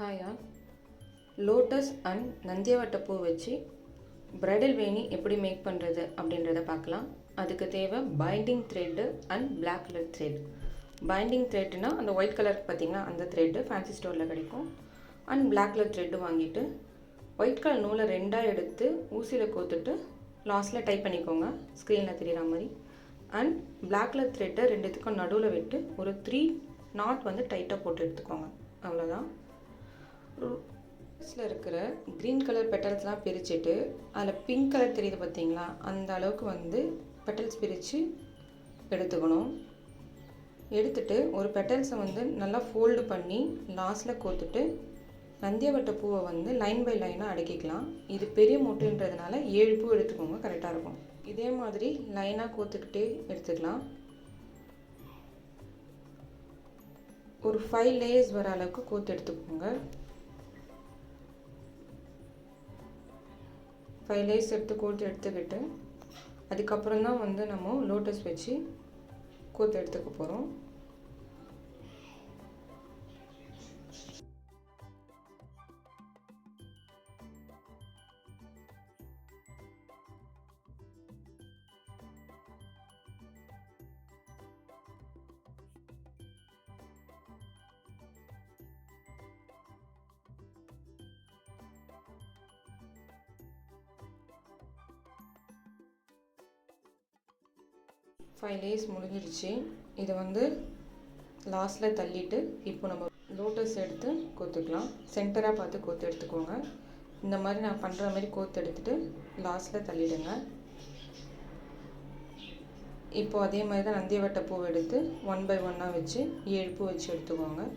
Hi all. Lotus and நந்தியாவட்டை பூ வச்சு bridal வேணி எப்படி மேக் பண்ணுறது அப்படின்றத பார்க்கலாம். அதுக்கு தேவை binding thread and black colour thread. Binding த்ரெட்னா அந்த ஒயிட் கலர் பார்த்திங்கன்னா அந்த த்ரெட்டு ஃபேன்சி ஸ்டோரில் கிடைக்கும். அண்ட் பிளாக் கலர் த்ரெட்டு வாங்கிட்டு ஒயிட் கலர் நூலை ரெண்டாக எடுத்து ஊசியில் கோத்துட்டு லாஸ்ட்டில் டைப் பண்ணிக்கோங்க, ஸ்க்ரீனில் தெரிகிற மாதிரி. அண்ட் பிளாக் கலர் த்ரெட்டை ரெண்டுத்துக்கும் நடுவில் விட்டு ஒரு 3 நாட் வந்து டைட்டாக போட்டு எடுத்துக்கோங்க. அவ்வளோதான். ரோஸில் இருக்கிற க்ரீன் கலர் பெட்டல்ஸ்லாம் பிரிச்சுட்டு அதில் பிங்க் கலர் தெரியுது பார்த்தீங்களா, அந்த அளவுக்கு வந்து பெட்டல்ஸ் பிரித்து எடுத்துக்கணும். எடுத்துகிட்டு ஒரு பெட்டல்ஸை வந்து நல்லா ஃபோல்டு பண்ணி லாஸ்ட்டில் கோத்துட்டு நந்தியாவட்டை பூவை வந்து லைன் பை லைனாக அடுக்கிக்கலாம். இது பெரிய மொட்டுன்றதுனால 7 பூ எடுத்துக்கோங்க, கரெக்டாக இருக்கும். இதே மாதிரி லைனாக கோத்துக்கிட்டே எடுத்துக்கலாம். ஒரு 5 லேயர்ஸ் வர அளவுக்கு கோத்து எடுத்துக்கோங்க. 5 லேயர்ஸ் எடுத்து கோத்து எடுத்துக்கிட்டு அதுக்கப்புறம் தான் வந்து நம்ம லோட்டஸ் வச்சு கோத்து எடுத்துக்க போகிறோம். ஃபைவ் லேயர்ஸ் முடிஞ்சிடுச்சு. இதை வந்து லாஸ்ட்டில் தள்ளிட்டு இப்போ நம்ம லோட்டஸ் எடுத்து கோத்துக்கலாம். சென்டராக பார்த்து கோத்து எடுத்துக்கோங்க. இந்த மாதிரி நான் பண்ணுற மாதிரி கோத்து எடுத்துகிட்டு லாஸ்ட்டில் தள்ளிடுங்க. இப்போது அதே மாதிரி தான் நந்தியாவட்டை பூவை எடுத்து 1 by 1 வச்சு 7 பூ வச்சு எடுத்துக்கோங்க.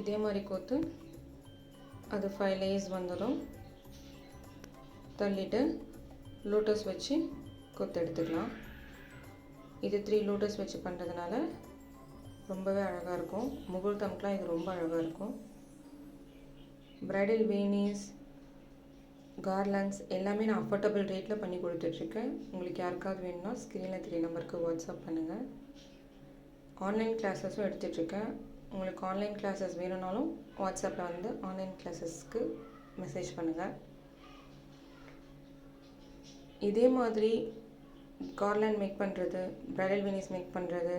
இதே மாதிரி கோத்து அது 5 லேயர்ஸ் வந்ததும் தள்ளிட்டு லோட்டஸ் வச்சு கோத்து எடுத்துக்கலாம். இது 3 லோட்டஸ் வச்சு பண்ணுறதுனால ரொம்பவே அழகாக இருக்கும். முகூர்த்தம்க்குலாம் இது ரொம்ப அழகாக இருக்கும். ப்ரைடல் வேணிஸ், கார்லண்ட்ஸ் எல்லாமே நான் அஃபோர்டபுள் ரேட்டில் பண்ணி கொடுத்துட்ருக்கேன். உங்களுக்கு யாருக்காவது வேணும்னா ஸ்க்ரீனில் 3 நம்பருக்கு வாட்ஸ்அப் பண்ணுங்கள். ஆன்லைன் கிளாஸஸும் எடுத்துகிட்ருக்கேன். உங்களுக்கு ஆன்லைன் கிளாஸஸ் வேணும்னாலும் வாட்ஸ்அப்பில் வந்து ஆன்லைன் கிளாஸஸ்க்கு மெசேஜ் பண்ணுங்கள். இதே மாதிரி கார்லாண்ட் மேக் பண்ணுறது, ப்ரைடல் வேணிஸ் மேக் பண்ணுறது,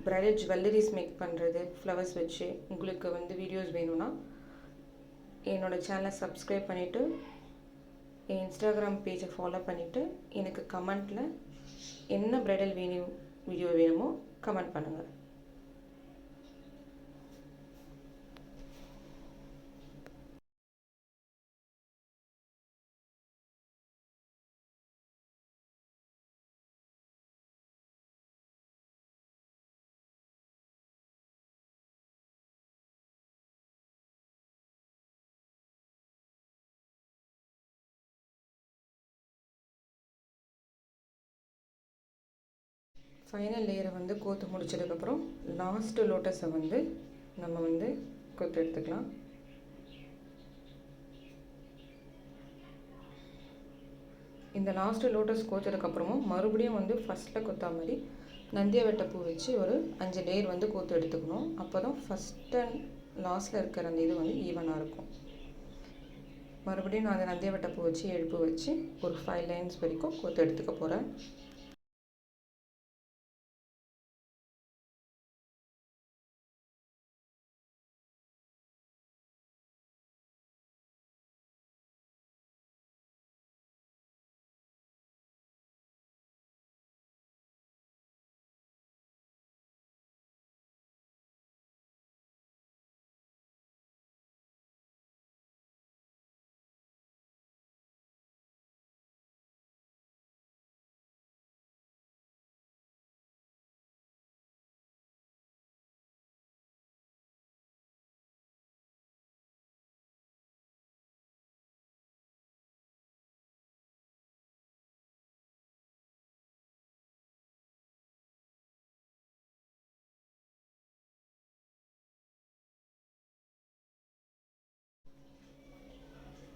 ப்ரைடல் ஜுவல்லரிஸ் மேக் பண்ணுறது ஃப்ளவர்ஸ் வச்சு உங்களுக்கு வந்து வீடியோஸ் வேணும்னா என்னோடய சேனலை சப்ஸ்கிரைப் பண்ணிவிட்டு என் இன்ஸ்டாகிராம் பேஜை ஃபாலோ பண்ணிவிட்டு எனக்கு கமெண்ட்டில் என்ன ப்ரைடல் வீடியோ வேணுமோ கமெண்ட் பண்ணுங்கள். ஃபைனல் லேயரை வந்து கோத்து முடிச்சதுக்கப்புறம் லாஸ்ட்டு லோட்டஸை வந்து நம்ம வந்து கோத்து எடுத்துக்கலாம். இந்த லாஸ்ட்டு லோட்டஸ் கோத்ததுக்கப்புறமும் மறுபடியும் வந்து ஃபஸ்ட்டில் கொத்தா மாதிரி நந்தியாவட்டை பூ வச்சு ஒரு 5 லேயர் வந்து கோத்து எடுத்துக்கணும். அப்போ தான் ஃபஸ்ட் அண்ட் லாஸ்ட்டில் இருக்கிற அந்த இது வந்து ஈவனாக இருக்கும். மறுபடியும் நான் அந்த நந்தியாவட்டை பூ வச்சு 7 பூ வச்சு ஒரு 5 லைன்ஸ் வரைக்கும் கோத்து எடுத்துக்க போகிறேன்.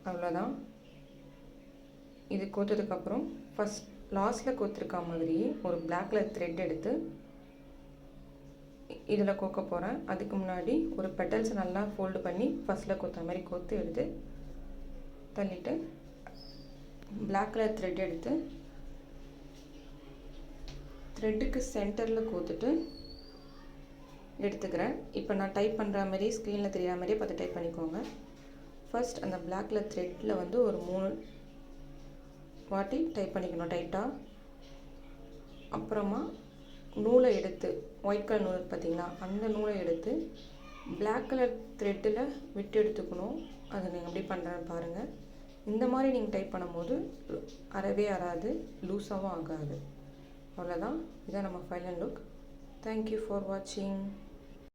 அவ்வளோதான். இது கோத்ததுக்கப்புறம் ஃபஸ்ட் லாஸ்ட்டில் கோத்துருக்க மாதிரியே ஒரு பிளாக் கலர் த்ரெட் எடுத்து இதில் கோக்க போகிறேன். அதுக்கு முன்னாடி ஒரு பெட்டல்ஸை நல்லா ஃபோல்டு பண்ணி ஃபஸ்ட்டில் கோத்த மாதிரி கோத்து எடுத்து தள்ளிட்டு பிளாக் கலர் த்ரெட் எடுத்து த்ரெட்டுக்கு சென்டரில் கோத்துட்டு எடுத்துக்கிறேன். இப்போ நான் டைப் பண்ணுற மாதிரி ஸ்க்ரீனில் தெரியாத மாதிரியே பார்த்து டைப் பண்ணிக்கோங்க. ஃபர்ஸ்ட் அந்த பிளாக் கலர் த்ரெட்டில் வந்து ஒரு 3 வாட்டி டைப் பண்ணிக்கணும் டைட்டாக. அப்புறமா நூலை எடுத்து ஒயிட் கலர் நூல் பார்த்தீங்களா, அந்த நூலை எடுத்து பிளாக் கலர் த்ரெட்டில் விட்டு எடுத்துக்கணும். அதை நீங்கள் எப்படி பண்ணுறேன்னு பாருங்கள். இந்த மாதிரி நீங்கள் டைப் பண்ணும்போது அறவே அறாது, லூஸாகவும் ஆகாது. அவ்வளோதான். இதான் நம்ம ஃபைனல் லுக். தேங்க்யூ ஃபார் வாட்சிங்.